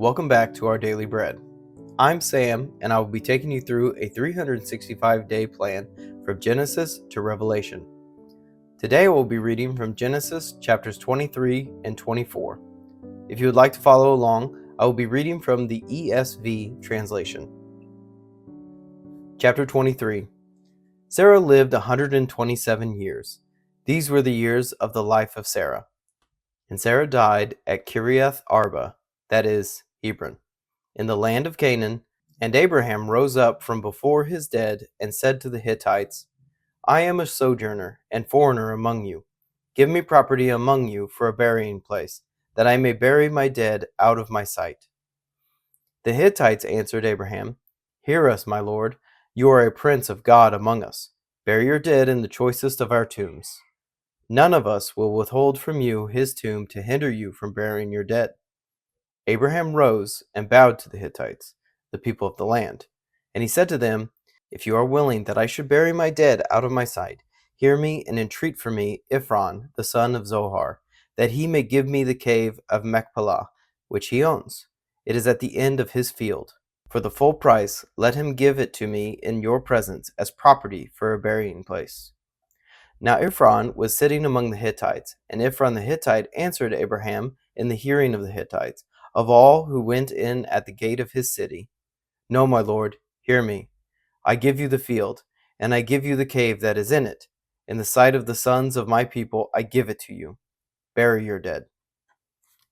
Welcome back to our Daily Bread. I'm Sam, and I will be taking you through a 365-day plan from Genesis to Revelation. Today I will be reading from Genesis chapters 23 and 24. If you would like to follow along, I will be reading from the ESV translation. Chapter 23. Sarah lived 127 years. These were the years of the life of Sarah. And Sarah died at Kiriath Arba, that is, Hebron, in the land of Canaan. And Abraham rose up from before his dead and said to the Hittites, I am a sojourner and foreigner among you. Give me property among you for a burying place, that I may bury my dead out of my sight. The Hittites answered Abraham, Hear us, my lord. You are a prince of God among us. Bury your dead in the choicest of our tombs. None of us will withhold from you his tomb to hinder you from burying your dead. Abraham rose and bowed to the Hittites, the people of the land. And he said to them, If you are willing that I should bury my dead out of my sight, hear me and entreat for me Ephron, the son of Zohar, that he may give me the cave of Machpelah, which he owns. It is at the end of his field. For the full price, let him give it to me in your presence as property for a burying place. Now Ephron was sitting among the Hittites, and Ephron the Hittite answered Abraham in the hearing of the Hittites, of all who went in at the gate of his city, No, my lord, hear me. I give you the field, and I give you the cave that is in it. In the sight of the sons of my people I give it to you. Bury your dead.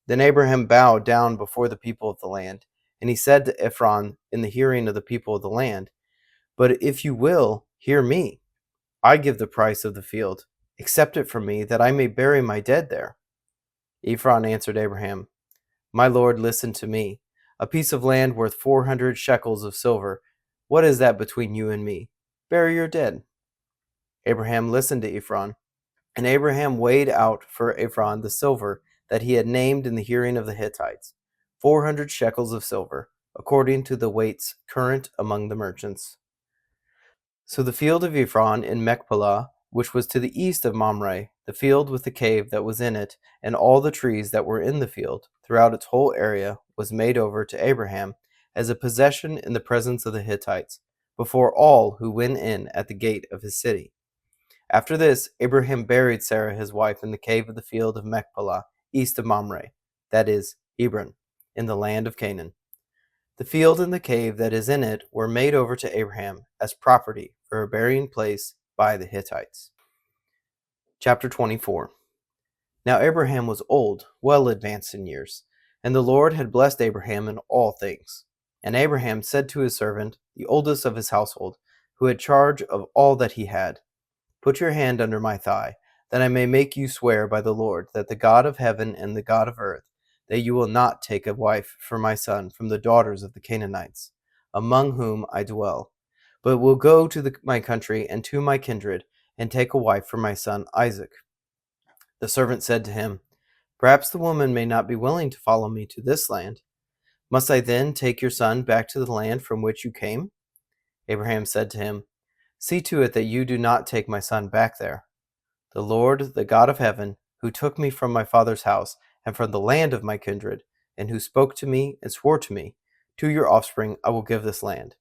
Then Abraham bowed down before the people of the land, and he said to Ephron in the hearing of the people of the land, But if you will, hear me. I give the price of the field. Accept it from me, that I may bury my dead there. Ephron answered Abraham, My lord, listen to me. A piece of land worth 400 shekels of silver. What is that between you and me? Bury your dead. Abraham listened to Ephron, and Abraham weighed out for Ephron the silver that he had named in the hearing of the Hittites, 400 shekels of silver, according to the weights current among the merchants. So the field of Ephron in Machpelah, which was to the east of Mamre, the field with the cave that was in it, and all the trees that were in the field, throughout its whole area, was made over to Abraham as a possession in the presence of the Hittites, before all who went in at the gate of his city. After this, Abraham buried Sarah his wife in the cave of the field of Machpelah, east of Mamre, that is, Hebron, in the land of Canaan. The field and the cave that is in it were made over to Abraham as property for a burying place by the Hittites. Chapter 24. Now Abraham was old, well advanced in years, and the Lord had blessed Abraham in all things. And Abraham said to his servant, the oldest of his household, who had charge of all that he had, Put your hand under my thigh, that I may make you swear by the Lord, that the God of heaven and the God of earth, that you will not take a wife for my son from the daughters of the Canaanites, among whom I dwell, but will go to my country and to my kindred, and take a wife for my son Isaac. The servant said to him, Perhaps the woman may not be willing to follow me to this land. Must I then take your son back to the land from which you came? Abraham said to him, See to it that you do not take my son back there. The Lord, the God of heaven, who took me from my father's house and from the land of my kindred, and who spoke to me and swore to me, To your offspring I will give this land.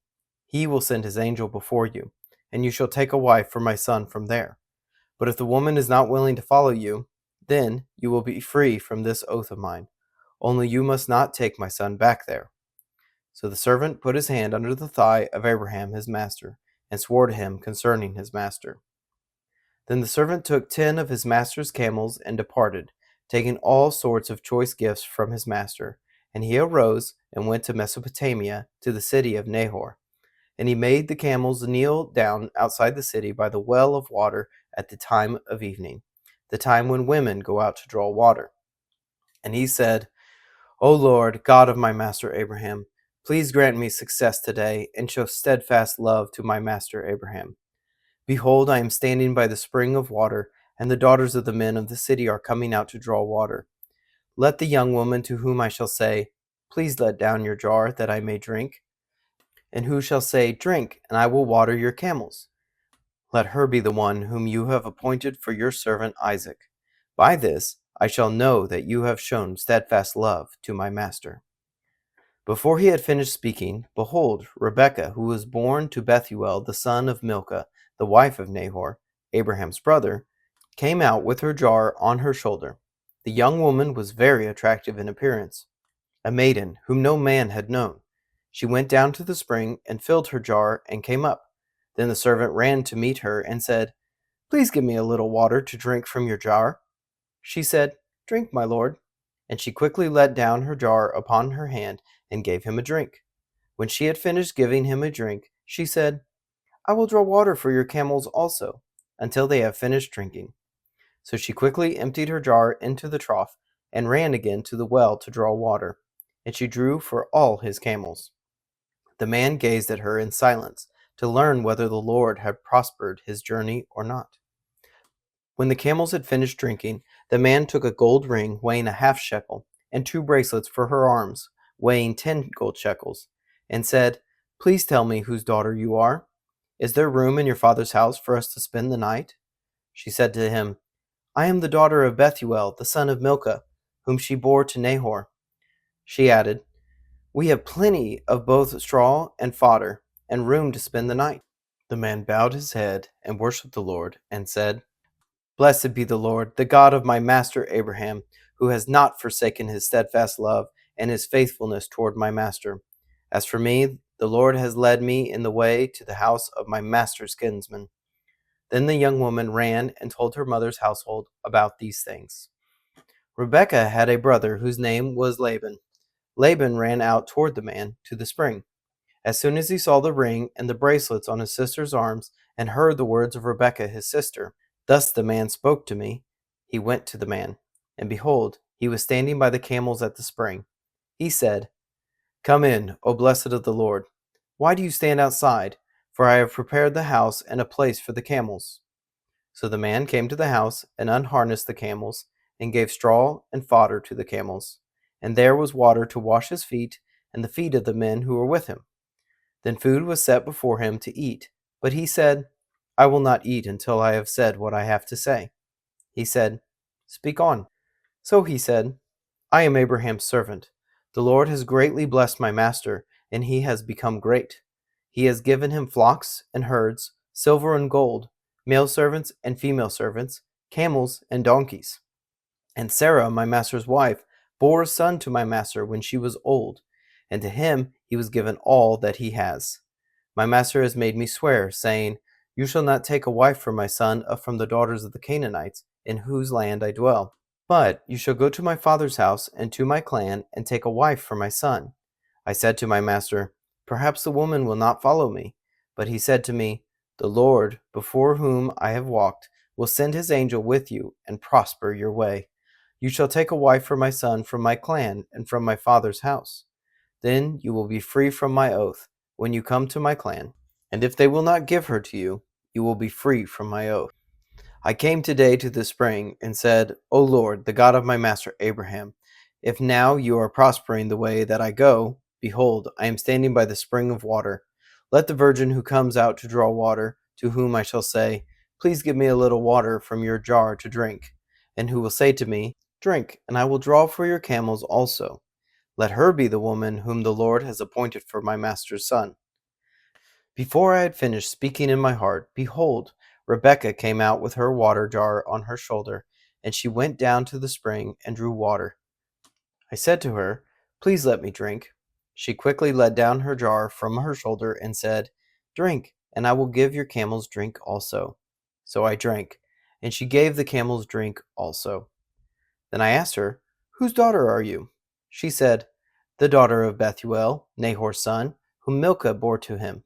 He will send his angel before you, and you shall take a wife for my son from there. But if the woman is not willing to follow you, then you will be free from this oath of mine. Only you must not take my son back there. So the servant put his hand under the thigh of Abraham his master, and swore to him concerning his master. Then the servant took 10 of his master's camels and departed, taking all sorts of choice gifts from his master. And he arose and went to Mesopotamia, to the city of Nahor. And he made the camels kneel down outside the city by the well of water at the time of evening, the time when women go out to draw water. And he said, O Lord, God of my master Abraham, please grant me success today, and show steadfast love to my master Abraham. Behold, I am standing by the spring of water, and the daughters of the men of the city are coming out to draw water. Let the young woman to whom I shall say, Please let down your jar, that I may drink, and who shall say, Drink, and I will water your camels. Let her be the one whom you have appointed for your servant Isaac. By this I shall know that you have shown steadfast love to my master. Before he had finished speaking, behold, Rebekah, who was born to Bethuel the son of Milcah, the wife of Nahor, Abraham's brother, came out with her jar on her shoulder. The young woman was very attractive in appearance, a maiden whom no man had known. She went down to the spring and filled her jar and came up. Then the servant ran to meet her and said, "Please give me a little water to drink from your jar." She said, "Drink, my lord." And she quickly let down her jar upon her hand and gave him a drink. When she had finished giving him a drink, she said, "I will draw water for your camels also, until they have finished drinking." So she quickly emptied her jar into the trough and ran again to the well to draw water, and she drew for all his camels. The man gazed at her in silence to learn whether the Lord had prospered his journey or not. When the camels had finished drinking, the man took a gold ring weighing a half shekel, and 2 bracelets for her arms, weighing 10 gold shekels, and said, "Please tell me whose daughter you are. Is there room in your father's house for us to spend the night?" She said to him, "I am the daughter of Bethuel, the son of Milcah, whom she bore to Nahor." She added, "We have plenty of both straw and fodder, and room to spend the night." The man bowed his head and worshipped the Lord, and said, "Blessed be the Lord, the God of my master Abraham, who has not forsaken his steadfast love and his faithfulness toward my master. As for me, the Lord has led me in the way to the house of my master's kinsman." Then the young woman ran and told her mother's household about these things. Rebekah had a brother whose name was Laban. Laban ran out toward the man to the spring. As soon as he saw the ring and the bracelets on his sister's arms and heard the words of Rebekah his sister, "Thus the man spoke to me," he went to the man. And behold, he was standing by the camels at the spring. He said, "Come in, O blessed of the Lord. Why do you stand outside? For I have prepared the house and a place for the camels." So the man came to the house and unharnessed the camels, and gave straw and fodder to the camels. And there was water to wash his feet and the feet of the men who were with him. Then food was set before him to eat. But he said, "I will not eat until I have said what I have to say." He said, "Speak on." So he said, "I am Abraham's servant. The Lord has greatly blessed my master, and he has become great. He has given him flocks and herds, silver and gold, male servants and female servants, camels and donkeys. And Sarah, my master's wife, bore a son to my master when she was old, and to him he was given all that he has. My master has made me swear, saying, 'You shall not take a wife for my son from the daughters of the Canaanites, in whose land I dwell. But you shall go to my father's house and to my clan, and take a wife for my son.' I said to my master, 'Perhaps the woman will not follow me.' But he said to me, 'The Lord, before whom I have walked, will send his angel with you and prosper your way. You shall take a wife for my son from my clan and from my father's house. Then you will be free from my oath when you come to my clan. And if they will not give her to you, you will be free from my oath.' I came today to the spring and said, 'O Lord, the God of my master Abraham, if now you are prospering the way that I go, behold, I am standing by the spring of water. Let the virgin who comes out to draw water, to whom I shall say, "Please give me a little water from your jar to drink," and who will say to me, "Drink, and I will draw for your camels also." Let her be the woman whom the Lord has appointed for my master's son." Before I had finished speaking in my heart, behold, Rebekah came out with her water jar on her shoulder, and she went down to the spring and drew water. I said to her, "Please let me drink." She quickly let down her jar from her shoulder and said, "Drink, and I will give your camels drink also." So I drank, and she gave the camels drink also. Then I asked her, "Whose daughter are you?" She said, "The daughter of Bethuel, Nahor's son, whom Milcah bore to him."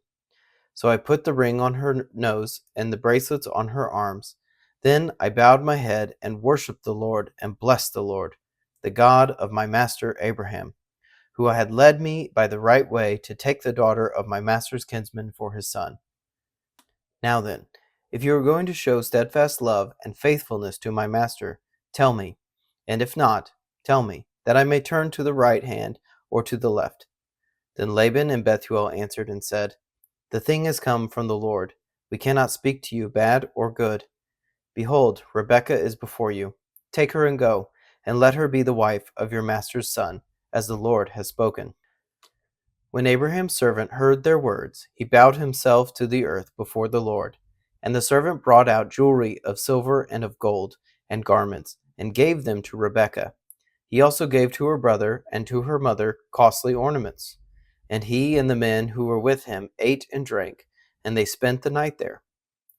So I put the ring on her nose and the bracelets on her arms. Then I bowed my head and worshipped the Lord and blessed the Lord, the God of my master Abraham, who had led me by the right way to take the daughter of my master's kinsman for his son. Now then, if you are going to show steadfast love and faithfulness to my master, tell me, and if not, tell me, that I may turn to the right hand or to the left." Then Laban and Bethuel answered and said, "The thing has come from the Lord. We cannot speak to you bad or good. Behold, Rebekah is before you. Take her and go, and let her be the wife of your master's son, as the Lord has spoken." When Abraham's servant heard their words, he bowed himself to the earth before the Lord. And the servant brought out jewelry of silver and of gold, and garments, and gave them to Rebekah. He also gave to her brother and to her mother costly ornaments. And he and the men who were with him ate and drank, and they spent the night there.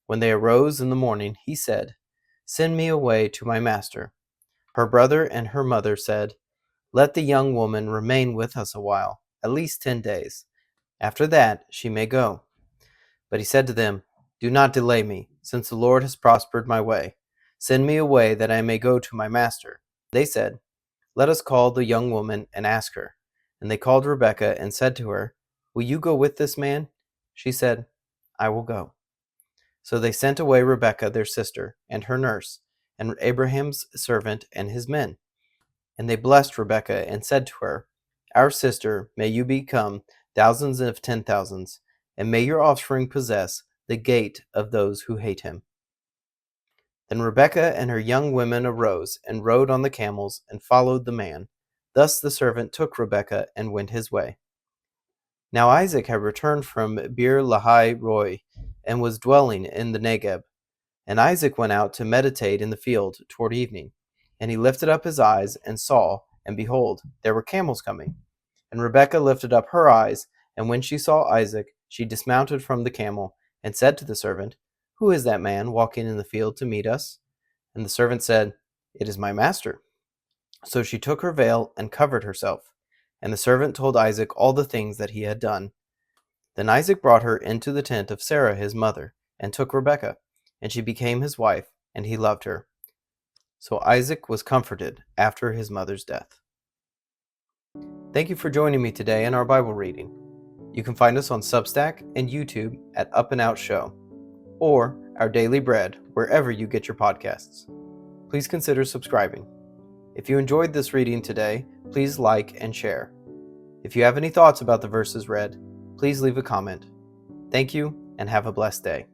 When they arose in the morning, he said, "Send me away to my master." Her brother and her mother said, "Let the young woman remain with us a while, at least 10 days. After that she may go." But he said to them, "Do not delay me, since the Lord has prospered my way. Send me away that I may go to my master." They said, "Let us call the young woman and ask her." And they called Rebekah and said to her, "Will you go with this man?" She said, "I will go." So they sent away Rebekah their sister, and her nurse, and Abraham's servant and his men. And they blessed Rebekah and said to her, "Our sister, may you become thousands of 10,000s, and may your offspring possess the gate of those who hate him." Then Rebekah and her young women arose and rode on the camels and followed the man. Thus the servant took Rebekah and went his way. Now Isaac had returned from Beer Lahai Roi and was dwelling in the Negeb. And Isaac went out to meditate in the field toward evening. And he lifted up his eyes and saw, and behold, there were camels coming. And Rebekah lifted up her eyes, and when she saw Isaac, she dismounted from the camel, and said to the servant, "Who is that man walking in the field to meet us?" And the servant said, "It is my master." So she took her veil and covered herself. And the servant told Isaac all the things that he had done. Then Isaac brought her into the tent of Sarah his mother, and took Rebekah, and she became his wife, and he loved her. So Isaac was comforted after his mother's death. Thank you for joining me today in our Bible reading. You can find us on Substack and YouTube at Up+Out Show, or Our Daily Bread wherever you get your podcasts. Please consider subscribing. If you enjoyed this reading today, please like and share. If you have any thoughts about the verses read, please leave a comment. Thank you, and have a blessed day.